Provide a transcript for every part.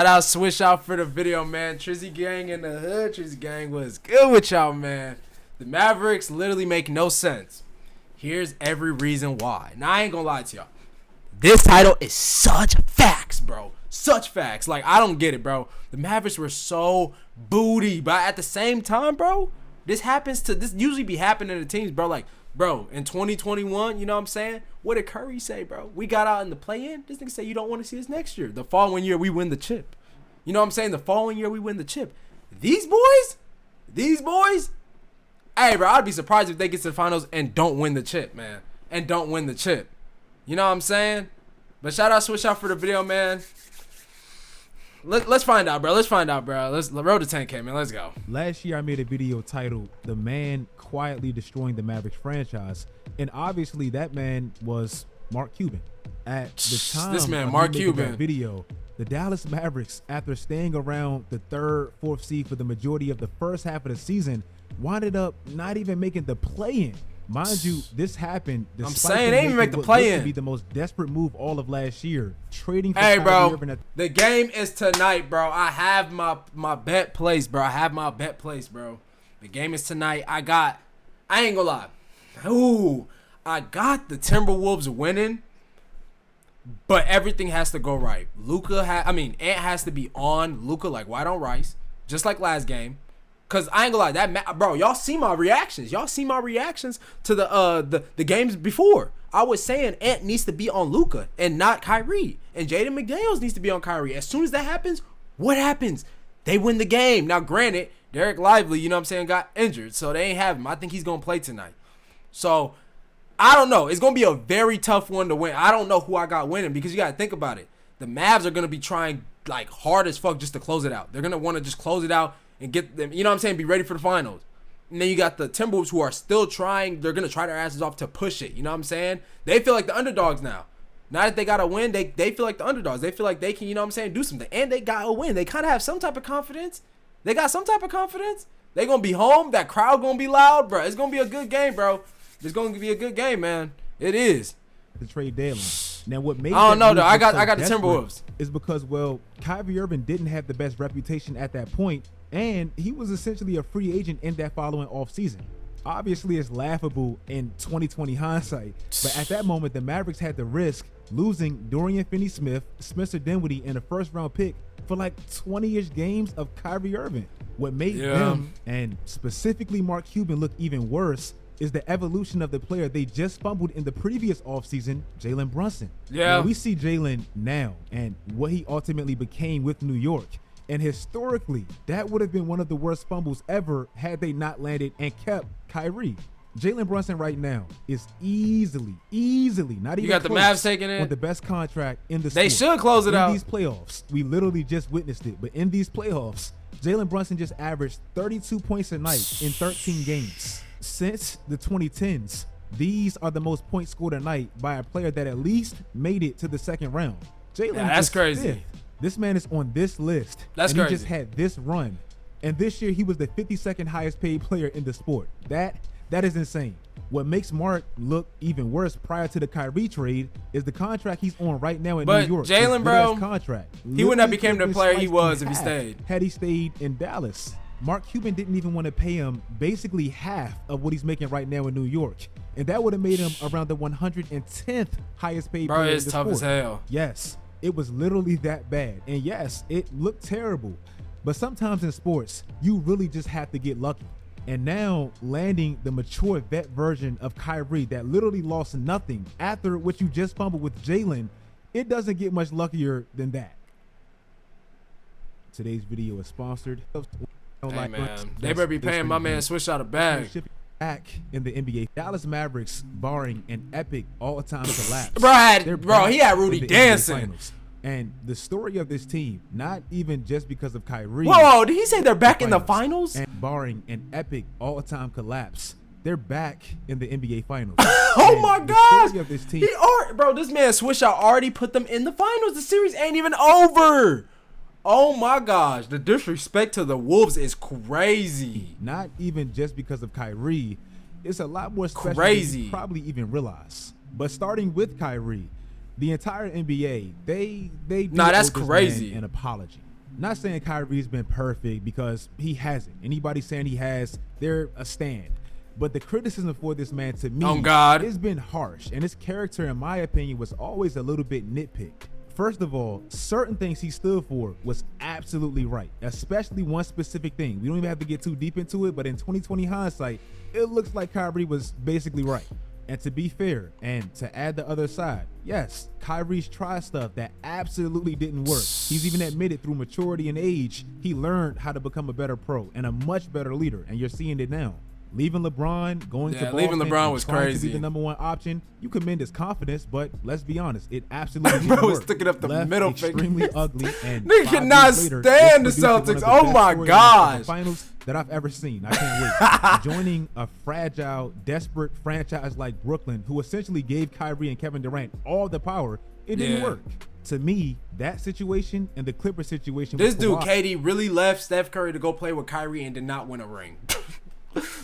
Shout out Swish out for the video, man. Trizzy gang in the hood. Trizzy gang was good with y'all, man. The Mavericks literally make no sense. Here's every reason why. Now, I ain't gonna lie to y'all. This title is such facts, bro. Such facts. Like, I don't get it, bro. The Mavericks were so booty. But at the same time, bro, this usually be happening to teams, bro. Like, bro, in 2021, you know what I'm saying? What did Curry say, bro? We got out in the play-in. This nigga say you don't want to see us next year. The following year, we win the chip. You know what I'm saying? The following year, we win the chip. These boys, hey, bro, I'd be surprised if they get to the finals and don't win the chip, man. And don't win the chip. You know what I'm saying? But shout out Swish out for the video, man. Let's find out, bro. Let's road to 10K, man. Let's go. Last year, I made a video titled "The Man Quietly Destroying the Mavericks Franchise," and obviously, that man was Mark Cuban. At the time, this man, Mark Cuban, video, the Dallas Mavericks, after staying around the 3rd, 4th seed for the majority of the first half of the season, winded up not even making the play-in. Mind you, this happened despite I'm saying they didn't even make the play-in. To be the most desperate move all of last year, trading for Hey, bro, Irving. the game is tonight, bro. I have my bet placed, bro. The game is tonight. I ain't gonna lie. Ooh, I got the Timberwolves winning, but everything has to go right. Ant has to be on Luka like white on rice, just like last game. Cause I ain't gonna lie, bro, y'all see my reactions. Y'all see my reactions to the games before. I was saying Ant needs to be on Luka and not Kyrie, and Jaden McDaniels needs to be on Kyrie. As soon as that happens, what happens? They win the game. Now, granted, Derek Lively, you know what I'm saying, got injured, so they ain't have him. I think he's gonna play tonight. So I don't know. It's gonna be a very tough one to win. I don't know who I got winning because you gotta think about it. The Mavs are gonna be trying like hard as fuck just to close it out. They're gonna want to just close it out and get them, you know what I'm saying, be ready for the finals. And then you got the Timberwolves who are still trying. They're going to try their asses off to push it. You know what I'm saying? They feel like the underdogs now. Now that they got to win, they feel like the underdogs. They feel like they can, you know what I'm saying, do something. And they got to win. They kind of have some type of confidence. They got some type of confidence. They going to be home. That crowd going to be loud, bro. It's going to be a good game, bro. It's going to be a good game, man. It is. The trade deadline. Now, what made I don't know, though. I got the Timberwolves. Is because, well, Kyrie Irving didn't have the best reputation at that point, and he was essentially a free agent in that following offseason. Obviously, it's laughable in 2020 hindsight, but at that moment, the Mavericks had to risk losing Dorian Finney-Smith, Spencer Dinwiddie, and a first-round pick for like 20-ish games of Kyrie Irving. What made them, and specifically Mark Cuban, look even worse is the evolution of the player they just fumbled in the previous offseason, Jalen Brunson. Yeah. Now, we see Jalen now and what he ultimately became with New York. And historically, that would have been one of the worst fumbles ever had they not landed and kept Kyrie. Jalen Brunson right now is easily, not even you got the Mavs taking it on the best contract in the sport. They should close it out. In these playoffs, we literally just witnessed it, but in these playoffs, Jalen Brunson just averaged 32 points a night in 13 games. Since the 2010s, these are the most points scored a night by a player that at least made it to the second round. Jalen, that's crazy. 5th. This man is on this list. That's crazy. He just had this run. And this year, he was the 52nd highest paid player in the sport. That is insane. What makes Mark look even worse prior to the Kyrie trade is the contract he's on right now in New York. But Jalen, bro, contract. He wouldn't have became the player he was if he stayed. Had he stayed in Dallas. Mark Cuban didn't even want to pay him basically half of what he's making right now in New York. And that would have made him around the 110th highest paid player in the sport. Bro, it's tough as hell. Yes, it was literally that bad. And yes, it looked terrible. But sometimes in sports, you really just have to get lucky. And now landing the mature vet version of Kyrie that literally lost nothing after what you just fumbled with Jalen, it doesn't get much luckier than that. Today's video is sponsored. Hey, man, they better be paying my man Swish out a bag. Back in the NBA, Dallas Mavericks, barring an epic all-time collapse. Bro, he had Rudy dancing. And the story of this team, not even just because of Kyrie. Whoa, did he say they're back in the finals? And barring an epic all-time collapse, they're back in the NBA finals. Oh my gosh! Of this team, bro, this man Swish out already put them in the finals. The series ain't even over. Oh my gosh, the disrespect to the Wolves is crazy. Not even just because of Kyrie, it's a lot more special than you probably even realize. But starting with Kyrie, the entire NBA, they that's crazy. An apology. Not saying Kyrie's been perfect because he hasn't. Anybody saying he has, they're a stand. But the criticism for this man to me has been harsh. And his character, in my opinion, was always a little bit nitpicked. First of all, certain things he stood for was absolutely right, especially one specific thing. We don't even have to get too deep into it, but in 2020 hindsight, it looks like Kyrie was basically right. And to be fair, and to add the other side, yes, Kyrie's tried stuff that absolutely didn't work. He's even admitted through maturity and age, he learned how to become a better pro and a much better leader, and you're seeing it now. Leaving LeBron, going to Boston, LeBron was trying crazy. to be the number one option. You commend his confidence, but let's be honest, it absolutely didn't Bro work. was sticking up the Left middle extremely finger. ugly, and Nigga 5 cannot years later, stand the it's producing one Celtics. of the Oh best my storylines gosh. of the finals that I've ever seen. I can't wait. Joining a fragile, desperate franchise like Brooklyn, who essentially gave Kyrie and Kevin Durant all the power, it didn't work. To me, that situation and the Clippers situation. This dude, KD, really left Steph Curry to go play with Kyrie and did not win a ring.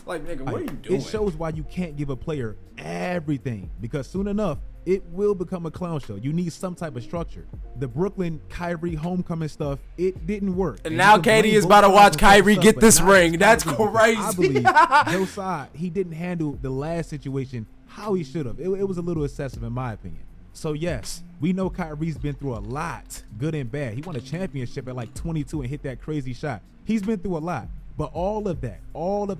Like, nigga, what are you doing? It shows why you can't give a player everything, because soon enough, it will become a clown show. You need some type of structure. The Brooklyn Kyrie homecoming stuff, it didn't work. And now KD is about to watch Kyrie get this ring. That's crazy. I believe Joe Tsai, he didn't handle the last situation how he should have. It was a little excessive in my opinion. So yes, we know Kyrie's been through a lot, good and bad. He won a championship at like 22 and hit that crazy shot. He's been through a lot. But all of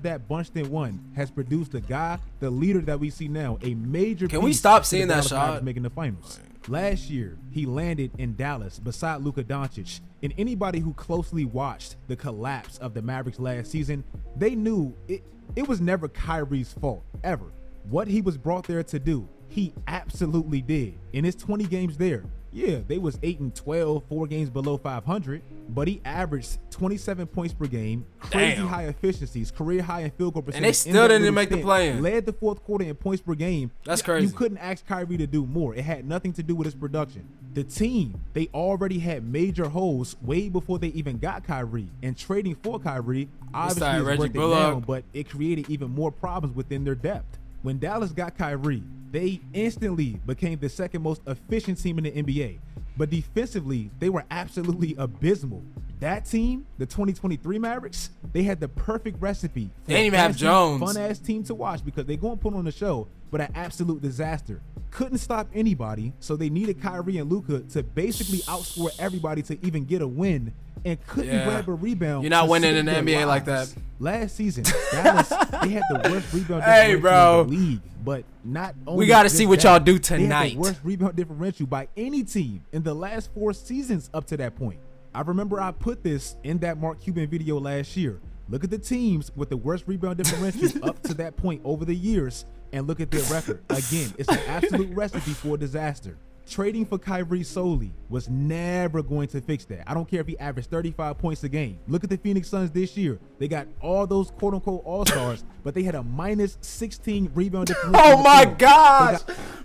that bunched in one has produced the guy, the leader that we see now, a major. Can we stop seeing that shot? Making the finals. Last year, he landed in Dallas beside Luka Doncic. And anybody who closely watched the collapse of the Mavericks last season, they knew it was never Kyrie's fault, ever. What he was brought there to do, he absolutely did. In his 20 games there, yeah, they was 8-12, 4 games below 500, but he averaged 27 points per game, crazy high efficiencies, career high in field goal percentage. And they still didn't make the play-in. Led the fourth quarter in points per game. That's crazy. You couldn't ask Kyrie to do more. It had nothing to do with his production. The team, they already had major holes way before they even got Kyrie. And trading for Kyrie obviously is working down, but it created even more problems within their depth. When Dallas got Kyrie, they instantly became the second most efficient team in the NBA. But defensively, they were absolutely abysmal. That team, the 2023 Mavericks, they had the perfect recipe for they didn't even have Jones. Fun-ass team to watch because they go and put on the show, but an absolute disaster. Couldn't stop anybody, so they needed Kyrie and Luka to basically outscore everybody to even get a win, and couldn't grab a rebound. You're not winning in the NBA like that. Last season, Dallas, they had the worst rebound differential in the league, but not only we got to see what y'all do they had tonight. the worst rebound differential by any team in the last 4 seasons up to that point. I remember I put this in that Mark Cuban video last year. Look at the teams with the worst rebound differential up to that point over the years, and look at their record. Again, it's an absolute recipe for a disaster. Trading for Kyrie solely was never going to fix that. I don't care if he averaged 35 points a game. Look at the Phoenix Suns this year. They got all those quote-unquote all-stars, but they had a minus 16 rebound differential. Oh my gosh,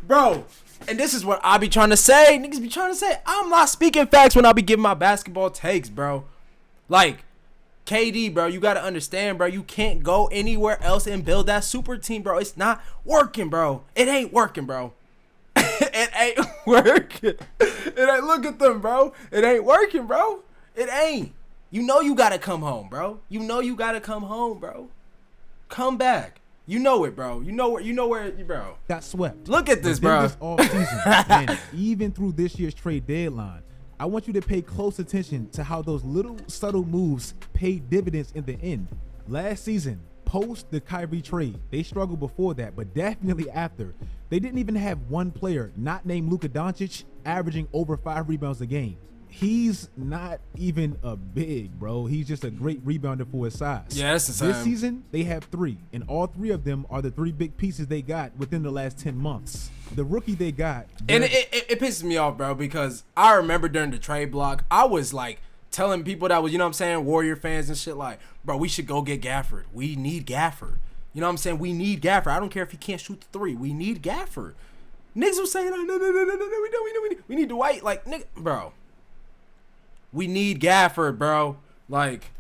bro. And this is what I be trying to say. Niggas be trying to say, I'm not speaking facts when I be giving my basketball takes, bro. Like, KD, bro, you got to understand, bro. You can't go anywhere else and build that super team, bro. It's not working, bro. It ain't working, bro. It ain't working. It ain't. Look at them, bro. It ain't working, bro. It ain't. You know you got to come home, bro. You know you got to come home, bro. Come back. You know it, bro. You know where, bro. Got swept. Look at this, bro. This offseason, and even through this year's trade deadline, I want you to pay close attention to how those little subtle moves paid dividends in the end. Last season, post the Kyrie trade, they struggled before that, but definitely after. They didn't even have one player, not named Luka Doncic, averaging over 5 rebounds a game. He's not even a big, bro. He's just a great rebounder for his size. Yeah, that's the same. This season, they have 3, and all 3 of them are the 3 big pieces they got within the last 10 months. The rookie they got. And it pisses me off, bro, because I remember during the trade block, I was like telling people that was, you know what I'm saying, Warrior fans and shit, like, bro, we should go get Gafford. We need Gafford. You know what I'm saying? We need Gafford. I don't care if he can't shoot the 3. We need Gafford. Niggas was saying, no, we need Dwight. Like, nigga, bro. We need Gafford, bro. Like,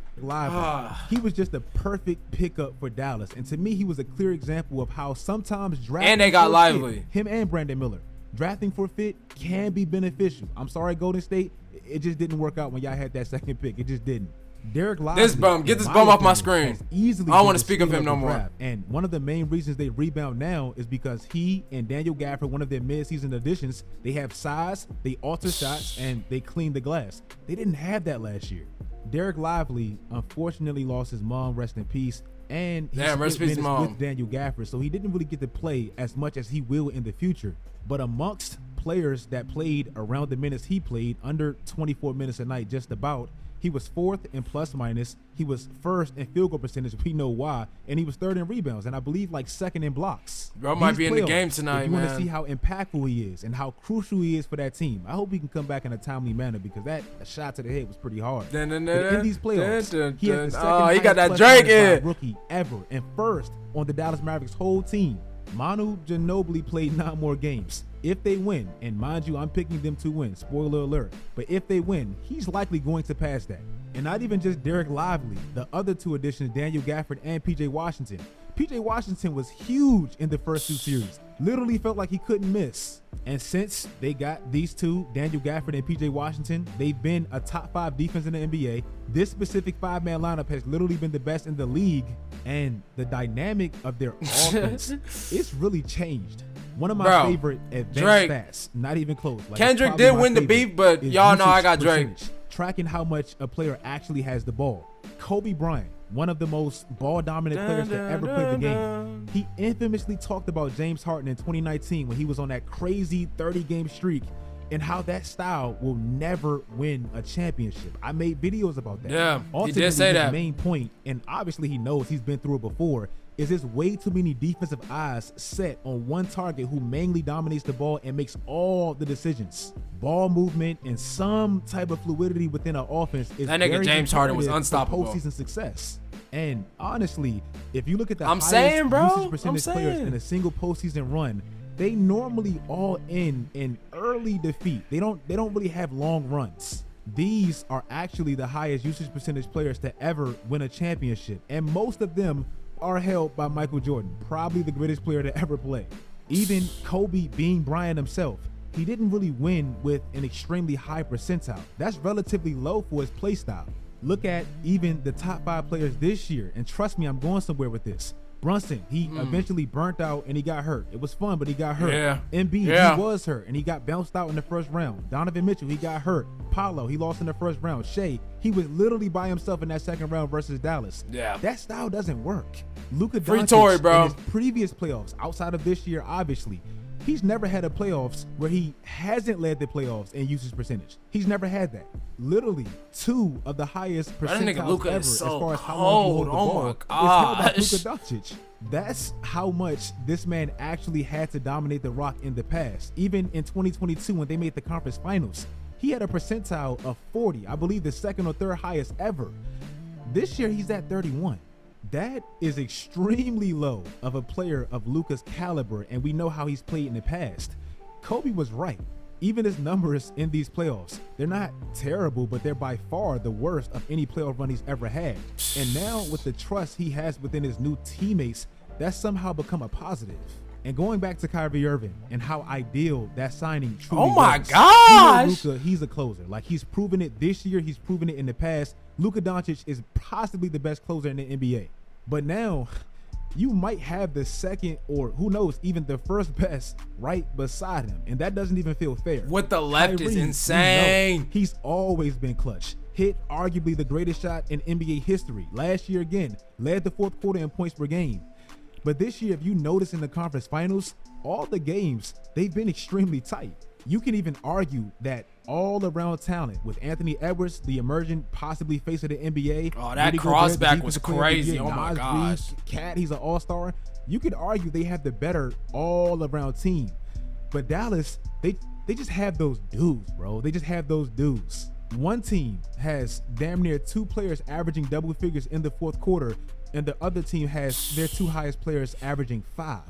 he was just a perfect pickup for Dallas, and to me, he was a clear example of how sometimes drafting and they got for Lively. Fit, him and Brandon Miller, drafting for fit can be beneficial. I'm sorry, Golden State. it just didn't work out when y'all had that second pick. It just didn't. Derek Lively, Get this bum off my screen. I don't want to speak of him no more. And one of the main reasons they rebound now is because he and Daniel Gafford, one of their mid-season additions, they have size, they alter shots, and they clean the glass. They didn't have that last year. Derek Lively unfortunately lost his mom, rest in peace, and he split minutes with Daniel Gafford, so he didn't really get to play as much as he will in the future. But amongst players that played around the minutes he played, under 24 minutes a night just about, he was fourth in plus minus. He was first in field goal percentage. We know why. And he was third in rebounds. And I believe like second in blocks. Bro might be in the game tonight, man. You want to see how impactful he is and how crucial he is for that team. I hope he can come back in a timely manner because that shot to the head was pretty hard. But in these playoffs, he had the second he got that Drake in rookie ever and first on the Dallas Mavericks whole team. Manu Ginobili played 9 more games. If they win, and mind you, I'm picking them to win, spoiler alert, but if they win, he's likely going to pass that. And not even just Derek Lively, the other 2 additions, Daniel Gafford and PJ Washington. PJ Washington was huge in the first 2 series. Literally felt like he couldn't miss. And since they got these 2, Daniel Gafford and PJ Washington, they've been a top 5 defense in the NBA. This specific 5-man lineup has literally been the best in the league. And the dynamic of their offense, it's really changed. One of my favorite advanced stats, not even close. Like, Kendrick did win the beef, but y'all know I got Drake. Tracking how much a player actually has the ball. Kobe Bryant, one of the most ball-dominant players to ever play the game. He infamously talked about James Harden in 2019 when he was on that crazy 30-game streak and how that style will never win a championship. I made videos about that. Yeah, ultimately, he did say that. His main point, and obviously he knows he's been through it before, is there's way too many defensive eyes set on one target who mainly dominates the ball and makes all the decisions. Ball movement and some type of fluidity within an offense is that nigga James Harden was unstoppable. Postseason success. And honestly, if you look at the highest usage percentage players in a single postseason run, they normally all end in early defeat. They don't really have long runs. These are actually the highest usage percentage players to ever win a championship, and most of them are held by Michael Jordan, probably the greatest player to ever play. Even Kobe being Bryant himself, he didn't really win with an extremely high percentile. That's relatively low for his play style. Look at even the top 5 players this year, and trust me, I'm going somewhere with this. Brunson, he eventually burnt out and he got hurt. It was fun, but he got hurt. Embiid, he was hurt and he got bounced out in the first round. Donovan Mitchell, he got hurt. Paolo, he lost in the first round. Shea, he was literally by himself in that second round versus Dallas. That style doesn't work. Luka Doncic in his previous playoffs, outside of this year, obviously, he's never had a playoffs where he hasn't led the playoffs in usage percentage. He's never had that. Literally 2 of the highest percentiles ever as far as how long he holds the ball is held by Luka Doncic. That's how much this man actually had to dominate the Rock in the past. Even in 2022 when they made the conference finals, he had a percentile of 40. I believe the second or third highest ever. This year he's at 31. That is extremely low of a player of Luka's caliber, and we know how he's played in the past. Kobe was right. Even his numbers in these playoffs, they're not terrible, but they're by far the worst of any playoff run he's ever had. And now with the trust he has within his new teammates, that's somehow become a positive. And going back to Kyrie Irving and how ideal that signing truly was. Oh my gosh! Luka, he's a closer. Like, he's proven it this year. He's proven it in the past. Luka Doncic is possibly the best closer in the NBA. But now, you might have the second, or who knows, even the first best right beside him. And that doesn't even feel fair. With the left Kyrie is insane. He's always been clutch. Hit arguably the greatest shot in NBA history. Last year again, led the fourth quarter in points per game. But this year, if you notice in the conference finals, all the games, they've been extremely tight. You can even argue that all-around talent with Anthony Edwards, the emerging possibly face of the NBA. Oh, that crossback was crazy. Oh my gosh. Cat, he's an all-star. You could argue they have the better all-around team. But Dallas, they just have those dudes, bro. They just have those dudes. One team has damn near 2 players averaging double figures in the fourth quarter, and the other team has their 2 highest players averaging 5.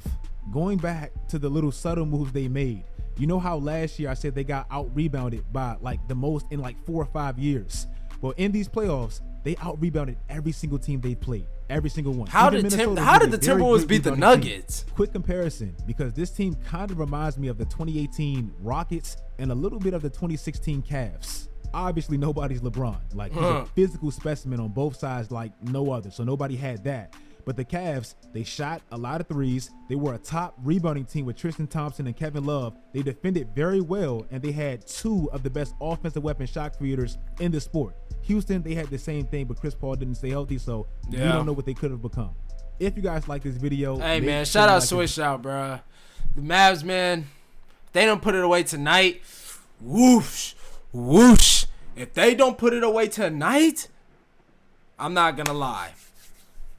Going back to the little subtle moves they made, you know how last year I said they got out-rebounded by like the most in like 4 or 5 years? Well, in these playoffs, they out-rebounded every single team they played. Every single one. How did the Timberwolves beat the Nuggets? Quick comparison, because this team kind of reminds me of the 2018 Rockets and a little bit of the 2016 Cavs. obviously nobody's LeBron. Like, he's a physical specimen on both sides like no other. So nobody had that. But the Cavs, they shot a lot of threes. They were a top rebounding team with Tristan Thompson and Kevin Love. They defended very well, and they had two of the best offensive weapon shot creators in the sport. Houston, they had the same thing, but Chris Paul didn't stay healthy, so we don't know what they could have become. If you guys like this video, hey man, shout out Swish out, bro. The Mavs, man, they don't put it away tonight. Whoosh, whoosh. If they don't put it away tonight, I'm not gonna lie.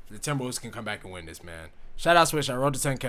The Timberwolves can come back and win this, man. Shout out Swish. I rolled to 10K.